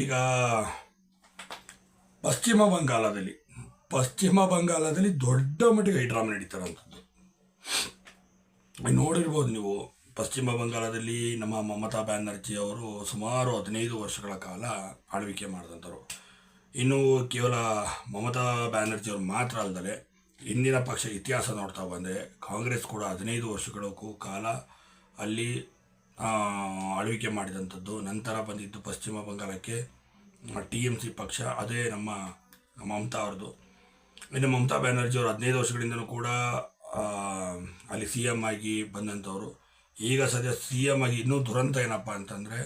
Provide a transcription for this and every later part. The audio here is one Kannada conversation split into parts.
ಈಗ ಪಶ್ಚಿಮ ಬಂಗಾಳದಲ್ಲಿ ದೊಡ್ಡ ಮಟ್ಟಿಗೆ ಈ ಡ್ರಾಮಾ ನಡೀತಾರಂಥದ್ದು ನೋಡಿರ್ಬೋದು ನೀವು. ಪಶ್ಚಿಮ ಬಂಗಾಳದಲ್ಲಿ ನಮ್ಮ ಮಮತಾ ಬ್ಯಾನರ್ಜಿ ಅವರು ಸುಮಾರು 15 ವರ್ಷಗಳ ಕಾಲ ಆಳ್ವಿಕೆ ಮಾಡಿದಂಥವ್ರು. ಇನ್ನು ಕೇವಲ ಮಮತಾ ಬ್ಯಾನರ್ಜಿ ಅವರು ಮಾತ್ರ ಅಲ್ಲದೆ ಇಂದಿನ ಪಕ್ಷ ಇತಿಹಾಸ ನೋಡ್ತಾ ಬಂದರೆ ಕಾಂಗ್ರೆಸ್ ಕೂಡ 15 ವರ್ಷಗಳ ಕಾಲ ಅಲ್ಲಿ ಆಳ್ವಿಕೆ ಮಾಡಿದಂಥದ್ದು. ನಂತರ ಬಂದಿದ್ದು ಪಶ್ಚಿಮ ಬಂಗಾಳಕ್ಕೆ TMC ಪಕ್ಷ, ಅದೇ ನಮ್ಮ ಮಮತಾ ಅವ್ರದ್ದು. ಇನ್ನು ಮಮತಾ ಬ್ಯಾನರ್ಜಿ ಅವರು 15 ವರ್ಷಗಳಿಂದಲೂ ಕೂಡ ಅಲ್ಲಿ CM ಆಗಿ ಬಂದಂಥವ್ರು. ಈಗ ಸದ್ಯ CM ಆಗಿ ಇನ್ನೂ ದುರಂತ ಏನಪ್ಪ ಅಂತಂದರೆ,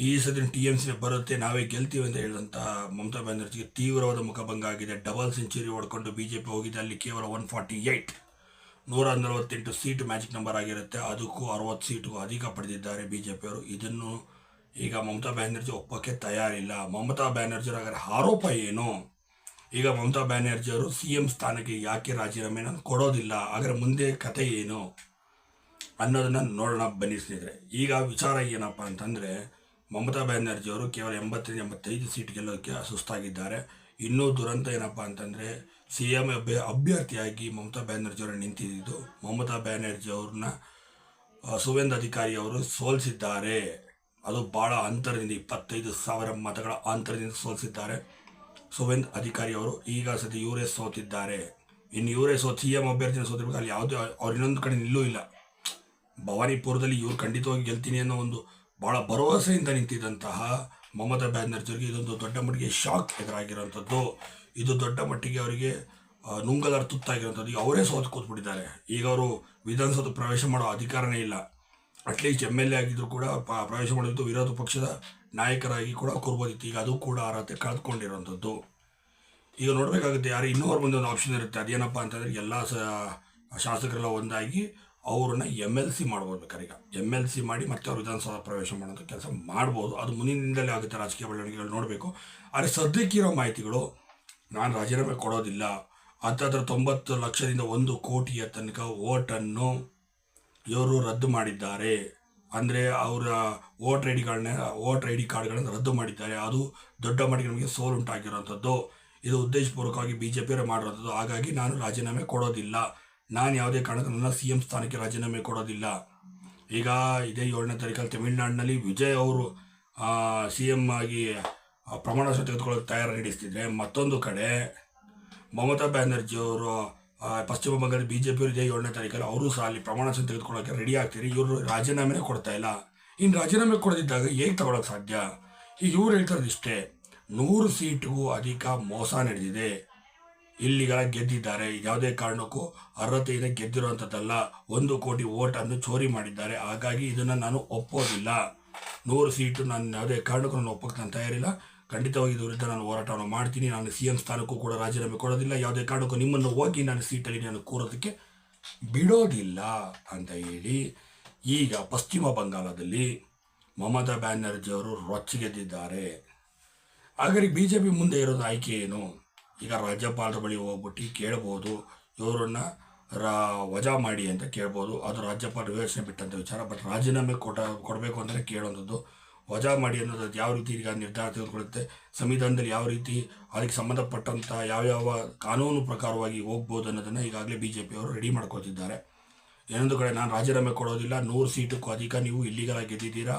ಈ ಸದ್ಯ TMC ಬರುತ್ತೆ, ನಾವೇ ಗೆಲ್ತೀವಿ ಅಂತ ಹೇಳಿದಂಥ ಮಮತಾ ಬ್ಯಾನರ್ಜಿಗೆ ತೀವ್ರವಾದ ಮುಖಭಂಗ ಆಗಿದೆ. ಡಬಲ್ ಸೆಂಚುರಿ ಹೊಡ್ಕೊಂಡು BJP ಹೋಗಿದೆ. ಅಲ್ಲಿ ಕೇವಲ 148 ಸೀಟು ಮ್ಯಾಜಿಕ್ ನಂಬರ್ ಆಗಿರುತ್ತೆ. ಅದಕ್ಕೂ 60 ಸೀಟು ಅಧಿಕ ಪಡೆದಿದ್ದಾರೆ BJP ಅವರು. ಇದನ್ನು ಈಗ ಮಮತಾ ಬ್ಯಾನರ್ಜಿ ಒಪ್ಪೋಕ್ಕೆ ತಯಾರಿಲ್ಲ. ಮಮತಾ ಬ್ಯಾನರ್ಜಿ ಅವರ ಆರೋಪ ಏನು? ಈಗ ಮಮತಾ ಬ್ಯಾನರ್ಜಿ ಅವರು CM ಸ್ಥಾನಕ್ಕೆ ಯಾಕೆ ರಾಜೀನಾಮೆ ನಾನು ಕೊಡೋದಿಲ್ಲ, ಹಾಗಾದ್ರೆ ಮುಂದೆ ಕತೆ ಏನು ಅನ್ನೋದನ್ನು ನೋಡೋಣ ಬನ್ನಿ ಸ್ನೇಹಿತರೆ. ಈಗ ವಿಚಾರ ಏನಪ್ಪ ಅಂತಂದರೆ, ಮಮತಾ ಬ್ಯಾನರ್ಜಿ ಅವರು ಕೇವಲ 85 ಸೀಟ್ ಗೆಲ್ಲೋದಕ್ಕೆ ಸುಸ್ತಾಗಿದ್ದಾರೆ. ಇನ್ನೂ ದುರಂತ ಏನಪ್ಪ ಅಂತಂದರೆ, CM ಅಭ್ಯರ್ಥಿಯಾಗಿ ಮಮತಾ ಬ್ಯಾನರ್ಜಿ ಅವರು ನಿಂತಿದ್ದು. ಮಮತಾ ಬ್ಯಾನರ್ಜಿ ಅವ್ರನ್ನ ಸುವೇಂದು ಅಧಿಕಾರಿ ಅವರು ಸೋಲಿಸಿದ್ದಾರೆ. ಅದು ಭಾಳ ಅಂತರದಿಂದ 25,000 ಮತಗಳ ಅಂತರದಿಂದ ಸೋಲಿಸಿದ್ದಾರೆ ಸುವೇಂದು ಅಧಿಕಾರಿ ಅವರು. ಈಗ ಸದ್ಯ ಇವರೇ ಸೋತಿದ್ದಾರೆ. ಇನ್ನು ಇವರೇ CM ಅಭ್ಯರ್ಥಿನ ಸೋತಿರ್ಬೇಕು. ಅಲ್ಲಿ ಯಾವುದೇ ಅವ್ರು ಇನ್ನೊಂದು ಕಡೆ ನಿಲ್ಲೂ ಇಲ್ಲ. ಭವಾನಿಪುರದಲ್ಲಿ ಇವ್ರು ಖಂಡಿತವಾಗಿ ಗೆಲ್ತೀನಿ ಅನ್ನೋ ಒಂದು ಭಾಳ ಭರವಸೆಯಿಂದ ನಿಂತಿದ್ದಂತಹ ಮಮತಾ ಬ್ಯಾನರ್ಜಿಯವರಿಗೆ ಇದೊಂದು ದೊಡ್ಡ ಮಟ್ಟಿಗೆ ಶಾಕ್ ಎದುರಾಗಿರೋಂಥದ್ದು. ಇದು ದೊಡ್ಡ ಮಟ್ಟಿಗೆ ಅವರಿಗೆ ನುಂಗಲಾರ ತುತ್ತಾಗಿರೋಂಥದ್ದು. ಈಗ ಅವರೇ ಸೋತು ಕೂತ್ಬಿಟ್ಟಿದ್ದಾರೆ. ಈಗ ಅವರು ವಿಧಾನಸೌಧ ಪ್ರವೇಶ ಮಾಡೋ ಅಧಿಕಾರನೇ ಇಲ್ಲ. ಅಟ್ಲೀಸ್ಟ್ MLA ಆಗಿದ್ರು ಕೂಡ ಪ್ರವೇಶ ಮಾಡೋದಿತ್ತು, ವಿರೋಧ ಪಕ್ಷದ ನಾಯಕರಾಗಿ ಕೂಡ ಕೂರ್ಬೋದಿತ್ತು. ಈಗ ಅದು ಕೂಡ ಅರ್ಹತೆ ಕಳೆದುಕೊಂಡಿರೋಂಥದ್ದು. ಈಗ ನೋಡಬೇಕಾಗುತ್ತೆ, ಯಾರು ಇನ್ನೂರು ಮುಂದೆ ಒಂದು ಆಪ್ಷನ್ ಇರುತ್ತೆ. ಅದೇನಪ್ಪ ಅಂತಂದರೆ, ಎಲ್ಲ ಶಾಸಕರೆಲ್ಲ ಒಂದಾಗಿ ಅವ್ರನ್ನ MLC ಮಾಡ್ಬೋದು. ಬೇಕಾದ್ರೆ ಈಗ MLC ಮಾಡಿ ಮತ್ತೆ ಅವ್ರು ವಿಧಾನಸೌಧ ಪ್ರವೇಶ ಮಾಡೋಂಥ ಕೆಲಸ ಮಾಡ್ಬೋದು. ಅದು ಮುಂದಿನಿಂದಲೇ ಆಗುತ್ತೆ, ರಾಜಕೀಯ ಬೆಳವಣಿಗೆಗಳು ನೋಡಬೇಕು. ಆದರೆ ಸದ್ಯಕ್ಕಿರೋ ಮಾಹಿತಿಗಳು, ನಾನು ರಾಜೀನಾಮೆ ಕೊಡೋದಿಲ್ಲ, 90 ಲಕ್ಷದಿಂದ 1 ಕೋಟಿಯ ತನಕ ಓಟನ್ನು ಇವರು ರದ್ದು ಮಾಡಿದ್ದಾರೆ. ಅಂದರೆ ಅವರ ವೋಟರ್ ಐ ಡಿ ಕಾರ್ಡ್ಗಳನ್ನು ರದ್ದು ಮಾಡಿದ್ದಾರೆ. ಅದು ದೊಡ್ಡ ಮಟ್ಟಿಗೆ ನಮಗೆ ಸೋಲುಂಟಾಗಿರೋಂಥದ್ದು. ಇದು ಉದ್ದೇಶಪೂರ್ವಕವಾಗಿ BJP ಅವರೇ ಮಾಡಿರೋಂಥದ್ದು. ಹಾಗಾಗಿ ನಾನು ರಾಜೀನಾಮೆ ಕೊಡೋದಿಲ್ಲ, ನಾನು ಯಾವುದೇ ಕಾರಣಕ್ಕೂ ನನ್ನ CM ಸ್ಥಾನಕ್ಕೆ ರಾಜೀನಾಮೆ ಕೊಡೋದಿಲ್ಲ. ಈಗ ಇದೇ 7ನೇ ತಾರೀಕಲ್ಲಿ ತಮಿಳುನಾಡಿನಲ್ಲಿ ವಿಜಯ್ ಅವರು CM ಆಗಿ ಪ್ರಮಾಣ ವಚನ ತೆಗೆದುಕೊಳ್ಳೋಕೆ ತಯಾರಿ ನಡೆಸ್ತಿದ್ರೆ, ಮತ್ತೊಂದು ಕಡೆ ಮಮತಾ ಬ್ಯಾನರ್ಜಿ ಅವರು ಪಶ್ಚಿಮ ಬಂಗಾಳ BJP ಅವರು ಇದೇ 7ನೇ ತಾರೀಕಲ್ಲಿ ಅವರು ಸಹ ಅಲ್ಲಿ ಪ್ರಮಾಣ ವಚನ ತೆಗೆದುಕೊಳ್ಳೋಕೆ ರೆಡಿ ಆಗ್ತೀರಿ. ಇವರು ರಾಜೀನಾಮೆನೇ ಕೊಡ್ತಾ ಇಲ್ಲ. ಇನ್ನು ರಾಜೀನಾಮೆ ಕೊಡದಿದ್ದಾಗ ಹೇಗೆ ತಗೊಳ್ಳೋಕೆ ಸಾಧ್ಯ? ಈಗ ಇವ್ರು ಹೇಳ್ತಾರದು ಇಷ್ಟೇ, 100 ಸೀಟಿಗೂ ಅಧಿಕ ಮೋಸ ನಡೆದಿದೆ, ಇಲ್ಲಿಗಳ ಗೆದ್ದಿದ್ದಾರೆ, ಯಾವುದೇ ಕಾರಣಕ್ಕೂ ಅರ್ಹತೆಯಿಂದ ಗೆದ್ದಿರುವಂಥದ್ದಲ್ಲ, 1 ಕೋಟಿ ಓಟನ್ನು ಚೋರಿ ಮಾಡಿದ್ದಾರೆ. ಹಾಗಾಗಿ ಇದನ್ನು ನಾನು ಒಪ್ಪೋದಿಲ್ಲ. 100 ಸೀಟು ನಾನು ಯಾವುದೇ ಕಾರಣಕ್ಕೂ ನಾನು ಒಪ್ಪೋಕ್ಕೆ ನಾನು ತಯಾರಿಲ್ಲ. ಖಂಡಿತವಾಗಿ ಇದು ವಿರುದ್ಧ ನಾನು ಹೋರಾಟವನ್ನು ಮಾಡ್ತೀನಿ. ನಾನು CM ಸ್ಥಾನಕ್ಕೂ ಕೂಡ ರಾಜೀನಾಮೆ ಕೊಡೋದಿಲ್ಲ. ಯಾವುದೇ ಕಾರಣಕ್ಕೂ ನಿಮ್ಮನ್ನು ಹೋಗಿ ನಾನು ಸೀಟಲ್ಲಿ ನಾನು ಕೂರೋದಕ್ಕೆ ಬಿಡೋದಿಲ್ಲ ಅಂತ ಹೇಳಿ ಈಗ ಪಶ್ಚಿಮ ಬಂಗಾಳದಲ್ಲಿ ಮಮತಾ ಬ್ಯಾನರ್ಜಿ ಅವರು ರೊಚ್ಚಿಗೆದ್ದಿದ್ದಾರೆ. ಹಾಗಾಗಿ BJP ಮುಂದೆ ಇರೋದು ಆಯ್ಕೆ ಏನು? ಈಗ ರಾಜ್ಯಪಾಲರ ಬಳಿ ಹೋಗ್ಬಿಟ್ಟು ಕೇಳ್ಬೋದು, ಇವರನ್ನ ವಜಾ ಮಾಡಿ ಅಂತ ಕೇಳ್ಬೋದು. ಅದು ರಾಜ್ಯಪಾಲರು ವಿವೇಚನೆ ಬಿಟ್ಟಂಥ ವಿಚಾರ. ಬಟ್ ರಾಜೀನಾಮೆ ಕೊಡಬೇಕು ಅಂದರೆ ಕೇಳೋಂಥದ್ದು. ವಜಾ ಮಾಡಿ ಅನ್ನೋದು ಯಾವ ರೀತಿ ಈಗ ನಿರ್ಧಾರ ತೆಗೆದುಕೊಳ್ಳುತ್ತೆ, ಸಂವಿಧಾನದಲ್ಲಿ ಯಾವ ರೀತಿ ಅದಕ್ಕೆ ಸಂಬಂಧಪಟ್ಟಂಥ ಯಾವ್ಯಾವ ಕಾನೂನು ಪ್ರಕಾರವಾಗಿ ಹೋಗ್ಬೋದು ಅನ್ನೋದನ್ನು ಈಗಾಗಲೇ BJP ಅವರು ರೆಡಿ ಮಾಡ್ಕೋತಿದ್ದಾರೆ. ಇನ್ನೊಂದು ಕಡೆ, ನಾನು ರಾಜೀನಾಮೆ ಕೊಡೋದಿಲ್ಲ, 100 ಸೀಟಕ್ಕೂ ಅಧಿಕ ನೀವು ಇಲ್ಲಿಗೆಲ್ಲ ಗೆದ್ದಿದ್ದೀರಾ,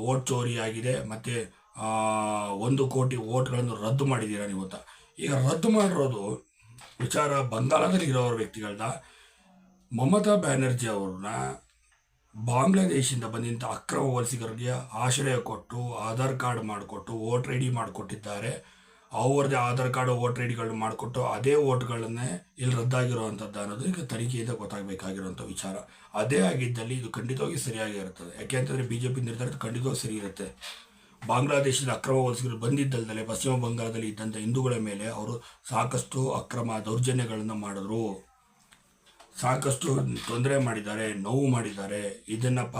ವೋಟ್ ಚೋರಿ ಆಗಿದೆ, ಮತ್ತು 1 ಕೋಟಿ ವೋಟ್ಗಳನ್ನು ರದ್ದು ಮಾಡಿದ್ದೀರಾ ನೀವು ಅಂತ. ಈಗ ರದ್ದು ಮಾಡಿರೋದು ವಿಚಾರ ಬಂಗಾಳದಲ್ಲಿ ಇರೋರ ವ್ಯಕ್ತಿಗಳನ್ನ. ಮಮತಾ ಬ್ಯಾನರ್ಜಿ ಅವ್ರನ್ನ ಬಾಂಗ್ಲಾದೇಶದಿಂದ ಬಂದಂಥ ಅಕ್ರಮ ವಲಸಿಗರಿಗೆ ಆಶ್ರಯ ಕೊಟ್ಟು ಆಧಾರ್ ಕಾರ್ಡ್ ಮಾಡಿಕೊಟ್ಟು ವೋಟರ್ ID ಮಾಡಿಕೊಟ್ಟಿದ್ದಾರೆ. ಅವ್ರದ್ದೇ ಆಧಾರ್ ಕಾರ್ಡ್ ವೋಟರ್ IDಗಳನ್ನ ಮಾಡಿಕೊಟ್ಟು ಅದೇ ವೋಟ್ಗಳನ್ನೇ ಇಲ್ಲಿ ರದ್ದಾಗಿರುವಂಥದ್ದು ಅನ್ನೋದು ಈಗ ತನಿಖೆಯಿಂದ ಗೊತ್ತಾಗಬೇಕಾಗಿರುವಂಥ ವಿಚಾರ. ಅದೇ ಆಗಿದ್ದಲ್ಲಿ ಇದು ಖಂಡಿತವಾಗಿ ಸರಿಯಾಗಿರುತ್ತದೆ. ಯಾಕೆ ಅಂತಂದರೆ BJP ನಿರ್ಧಾರ ಖಂಡಿತವಾಗಿ ಸರಿ ಇರುತ್ತೆ. ಬಾಂಗ್ಲಾದೇಶದ ಅಕ್ರಮ ವಲಸಿಗರು ಬಂದಿದ್ದಲ್ಲದೆ ಪಶ್ಚಿಮ ಬಂಗಾಳದಲ್ಲಿ ಇದ್ದಂಥ ಹಿಂದೂಗಳ ಮೇಲೆ ಅವರು ಸಾಕಷ್ಟು ಅಕ್ರಮ ದೌರ್ಜನ್ಯಗಳನ್ನು ಮಾಡಿದ್ರು, ಸಾಕಷ್ಟು ತೊಂದರೆ ಮಾಡಿದ್ದಾರೆ, ನೋವು ಮಾಡಿದ್ದಾರೆ. ಇದನ್ನಪ್ಪ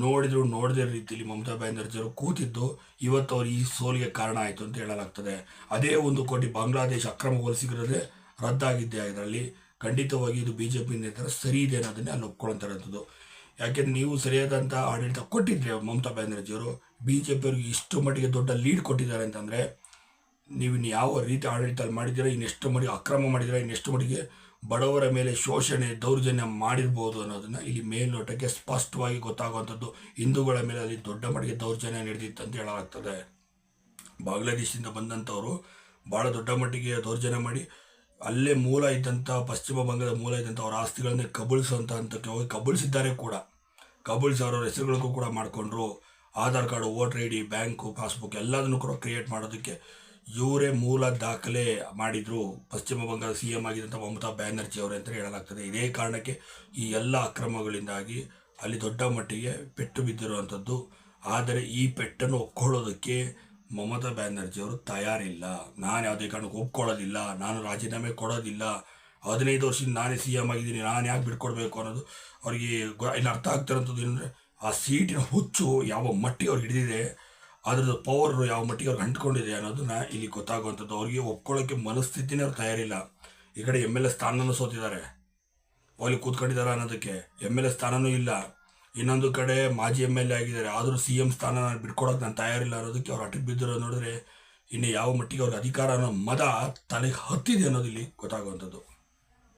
ನೋಡದೇ ರೀತಿಯಲ್ಲಿ ಮಮತಾ ಬ್ಯಾನರ್ಜಿ ಅವರು ಕೂತಿದ್ದು ಇವತ್ತು ಅವ್ರು ಈ ಸೋಲಿಗೆ ಕಾರಣ ಆಯಿತು ಅಂತ ಹೇಳಲಾಗ್ತದೆ. ಅದೇ 1 ಕೋಟಿ ಬಾಂಗ್ಲಾದೇಶ ಅಕ್ರಮ ವಲಸಿಗರದೇ ರದ್ದಾಗಿದ್ದೆ. ಇದರಲ್ಲಿ ಖಂಡಿತವಾಗಿ ಇದು BJP ನಿರ್ಧಾರ ಸರಿ ಇದೆ ಅನ್ನೋದನ್ನೇ ಅಲ್ಲಿ ಒಪ್ಕೊಳ್ಳುವಂಥದ್ದು. ಯಾಕೆಂದರೆ ನೀವು ಸರಿಯಾದಂಥ ಆಡಳಿತ ಕೊಟ್ಟಿದ್ರೆ ಮಮತಾ ಬ್ಯಾನರ್ಜಿಯವರು, ಬಿ ಜೆ ಪಿಯವ್ರಿಗೆ ಇಷ್ಟು ಮಟ್ಟಿಗೆ ದೊಡ್ಡ ಲೀಡ್ ಕೊಟ್ಟಿದ್ದಾರೆ ಅಂತಂದರೆ ನೀವು ಯಾವ ರೀತಿ ಆಡಳಿತ ಮಾಡಿದ್ದೀರಾ, ಇನ್ನೆಷ್ಟು ಮಟ್ಟಿಗೆ ಅಕ್ರಮ ಮಾಡಿದ್ದೀರಾ, ಇನ್ನೆಷ್ಟು ಮಟ್ಟಿಗೆ ಬಡವರ ಮೇಲೆ ಶೋಷಣೆ ದೌರ್ಜನ್ಯ ಮಾಡಿರ್ಬೋದು ಅನ್ನೋದನ್ನು ಇಲ್ಲಿ ಮೇಲ್ನೋಟಕ್ಕೆ ಸ್ಪಷ್ಟವಾಗಿ ಗೊತ್ತಾಗುವಂಥದ್ದು. ಹಿಂದೂಗಳ ಮೇಲೆ ಅಲ್ಲಿ ದೊಡ್ಡ ಮಟ್ಟಿಗೆ ದೌರ್ಜನ್ಯ ನಡೆದಿತ್ತು ಅಂತ ಹೇಳಲಾಗ್ತದೆ. ಬಾಂಗ್ಲಾದೇಶದಿಂದ ಬಂದಂಥವರು ಭಾಳ ದೊಡ್ಡ ಮಟ್ಟಿಗೆ ದೌರ್ಜನ್ಯ ಮಾಡಿ ಅಲ್ಲೇ ಮೂಲ ಇದ್ದಂಥ ಪಶ್ಚಿಮ ಬಂಗಾಳದ ಮೂಲ ಇದ್ದಂಥ ಅವರ ಆಸ್ತಿಗಳನ್ನೇ ಕಬಳಿಸುವಂಥ ಹಂತಕ್ಕೆ ಹೋಗಿ ಕಬಳಿಸಿದ್ದಾರೆ ಕೂಡ. ಕಬಳಿಸಿ ಅವರ ಹೆಸರುಗಳಿಗೂ ಕೂಡ ಮಾಡಿಕೊಂಡ್ರು. Aadhaar card, voter I D, bank passbook ಎಲ್ಲದನ್ನು ಕೂಡ ಕ್ರಿಯೇಟ್ ಮಾಡೋದಕ್ಕೆ ಇವರೇ ಮೂಲ ದಾಖಲೆ ಮಾಡಿದರು. ಪಶ್ಚಿಮ ಬಂಗಾಳ ಸಿ ಎಂ ಆಗಿದ್ದಂಥ ಮಮತಾ ಬ್ಯಾನರ್ಜಿ ಅವರೇ ಅಂತ ಹೇಳಲಾಗ್ತದೆ. ಇದೇ ಕಾರಣಕ್ಕೆ ಈ ಎಲ್ಲ ಅಕ್ರಮಗಳಿಂದಾಗಿ ಅಲ್ಲಿ ದೊಡ್ಡ ಮಟ್ಟಿಗೆ ಪೆಟ್ಟು ಬಿದ್ದಿರುವಂಥದ್ದು. ಆದರೆ ಈ ಪೆಟ್ಟನ್ನು ಒಪ್ಕೊಳ್ಳೋದಕ್ಕೆ ಮಮತಾ ಬ್ಯಾನರ್ಜಿ ಅವರು ತಯಾರಿಲ್ಲ. ನಾನು ಯಾವುದೇ ಕಾರಣಕ್ಕೂ ಒಪ್ಕೊಳ್ಳೋದಿಲ್ಲ, ನಾನು ರಾಜೀನಾಮೆ ಕೊಡೋದಿಲ್ಲ, 15 ವರ್ಷದಿಂದ ನಾನೇ ಸಿ ಎಂ ಆಗಿದ್ದೀನಿ, ನಾನು ಯಾಕೆ ಬಿಟ್ಕೊಡ್ಬೇಕು ಅನ್ನೋದು ಅವರಿಗೆ ಇಲ್ಲಿ ಅರ್ಥ ಆಗ್ತಿರೋಂಥದ್ದು ಏನಂದರೆ ಆ ಸೀಟಿನ ಹುಚ್ಚು ಯಾವ ಮಟ್ಟಿಗೆ ಅವ್ರಿಗೆ ಹಿಡಿದಿದೆ, ಅದ್ರದ್ದು ಪವರ್ ಯಾವ ಮಟ್ಟಿಗೆ ಅವ್ರಿಗೆ ಅಂಟ್ಕೊಂಡಿದೆ ಅನ್ನೋದನ್ನ ಇಲ್ಲಿ ಗೊತ್ತಾಗುವಂಥದ್ದು. ಅವರಿಗೆ ಒಪ್ಕೊಳ್ಳೋಕ್ಕೆ ಮನಸ್ಥಿತಿನೇ ಅವ್ರು ತಯಾರಿಲ್ಲ. ಈ ಕಡೆ ಎಮ್ ಎಲ್ ಎ ಸ್ಥಾನನೂ ಸೋತಿದ್ದಾರೆ, ಅಲ್ಲಿ ಕೂತ್ಕೊಂಡಿದ್ದಾರೆ ಅನ್ನೋದಕ್ಕೆ ಎಮ್ ಎಲ್ ಎ ಸ್ಥಾನನೂ ಇಲ್ಲ. ಇನ್ನೊಂದು ಕಡೆ ಮಾಜಿ ಎಮ್ ಎಲ್ ಎ ಆಗಿದ್ದಾರೆ, ಆದರೂ ಸಿ ಎಂ ಸ್ಥಾನ ನಾನು ಬಿಟ್ಕೊಡೋಕೆ ನಾನು ತಯಾರಿಲ್ಲ ಅನ್ನೋದಕ್ಕೆ ಅವ್ರು ಅಟಕ್ ಬಿದ್ದಿರೋದು ನೋಡಿದ್ರೆ ಇನ್ನು ಯಾವ ಮಟ್ಟಿಗೆ ಅವ್ರಿಗೆ ಅಧಿಕಾರ ಅನ್ನೋ ಮದ ತಲೆಗೆ ಹತ್ತಿದೆ ಅನ್ನೋದು ಇಲ್ಲಿ ಗೊತ್ತಾಗುವಂಥದ್ದು.